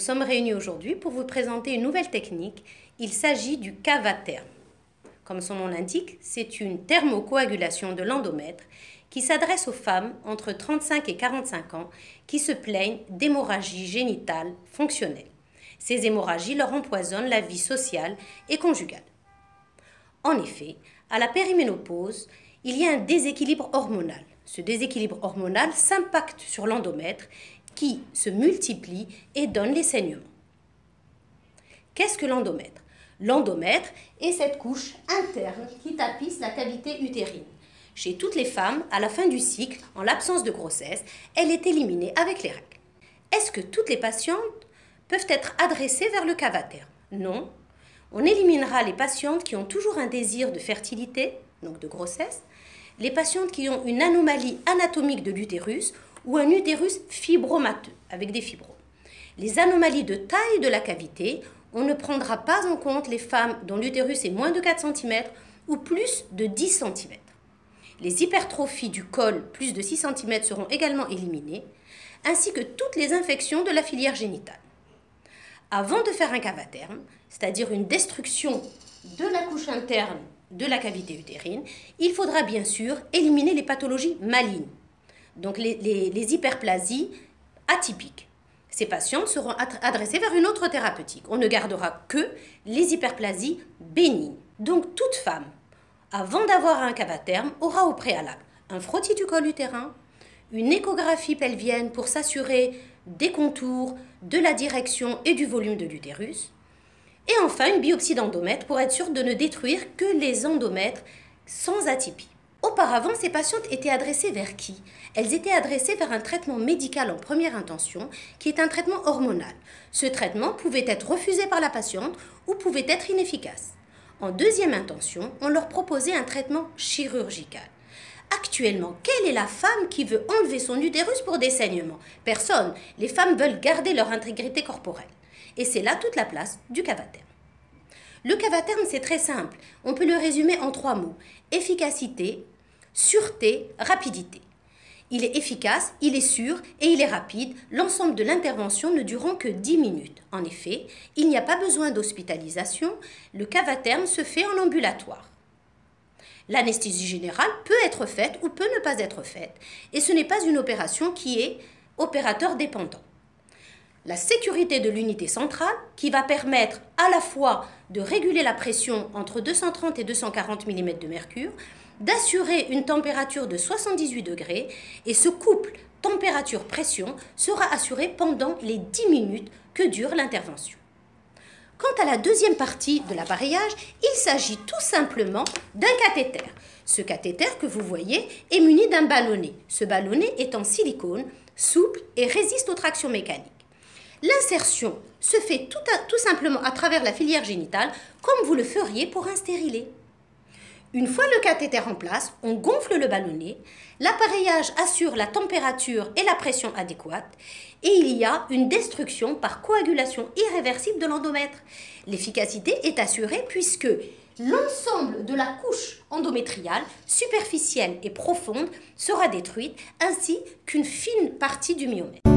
sommes réunis aujourd'hui pour vous présenter une nouvelle technique. Il s'agit du cavaterme. Comme son nom l'indique, c'est une thermocoagulation de l'endomètre qui s'adresse aux femmes entre 35 et 45 ans qui se plaignent d'hémorragie génitale fonctionnelle. Ces hémorragies leur empoisonnent la vie sociale et conjugale. En effet, à la périménopause, il y a un déséquilibre hormonal. Ce déséquilibre hormonal s'impacte sur l'endomètre qui se multiplie et donne les saignements. Qu'est-ce que l'endomètre? L'endomètre est cette couche interne qui tapisse la cavité utérine. Chez toutes les femmes, à la fin du cycle, en l'absence de grossesse, elle est éliminée avec les règles. Est-ce que toutes les patientes peuvent être adressées vers le cavaterme? Non. On éliminera les patientes qui ont toujours un désir de fertilité, donc de grossesse, les patientes qui ont une anomalie anatomique de l'utérus ou un utérus fibromateux, avec des fibromes. Les anomalies de taille de la cavité, on ne prendra pas en compte les femmes dont l'utérus est moins de 4 cm ou plus de 10 cm. Les hypertrophies du col plus de 6 cm seront également éliminées, ainsi que toutes les infections de la filière génitale. Avant de faire un cavaterme, c'est-à-dire une destruction de la couche interne de la cavité utérine, il faudra bien sûr éliminer les pathologies malignes, donc les hyperplasies atypiques. Ces patientes seront adressées vers une autre thérapeutique. On ne gardera que les hyperplasies bénignes. Donc toute femme, avant d'avoir un cavaterme, aura au préalable un frottis du col utérin, une échographie pelvienne pour s'assurer des contours, de la direction et du volume de l'utérus, et enfin une biopsie d'endomètre pour être sûr de ne détruire que les endomètres sans atypie. Auparavant, ces patientes étaient adressées vers qui? Elles étaient adressées vers un traitement médical en première intention, qui est un traitement hormonal. Ce traitement pouvait être refusé par la patiente ou pouvait être inefficace. En deuxième intention, on leur proposait un traitement chirurgical. Actuellement, quelle est la femme qui veut enlever son utérus pour des saignements? Personne. Les femmes veulent garder leur intégrité corporelle. Et c'est là toute la place du cavaterme. Le cavaterme, c'est très simple. On peut le résumer en 3 mots. Efficacité, sûreté, rapidité. Il est efficace, il est sûr et il est rapide, l'ensemble de l'intervention ne durant que 10 minutes. En effet, il n'y a pas besoin d'hospitalisation, le cavaterme se fait en ambulatoire. L'anesthésie générale peut être faite ou peut ne pas être faite, et ce n'est pas une opération qui est opérateur dépendant. La sécurité de l'unité centrale, qui va permettre à la fois de réguler la pression entre 230 et 240 mm de mercure, d'assurer une température de 78 degrés, et ce couple température-pression sera assuré pendant les 10 minutes que dure l'intervention. Quant à la deuxième partie de l'appareillage, il s'agit tout simplement d'un cathéter. Ce cathéter que vous voyez est muni d'un ballonnet. Ce ballonnet est en silicone, souple et résiste aux tractions mécaniques. L'insertion se fait tout simplement à travers la filière génitale, comme vous le feriez pour un stérilet. Une fois le cathéter en place, on gonfle le ballonnet, l'appareillage assure la température et la pression adéquate et il y a une destruction par coagulation irréversible de l'endomètre. L'efficacité est assurée puisque l'ensemble de la couche endométriale, superficielle et profonde, sera détruite ainsi qu'une fine partie du myomètre.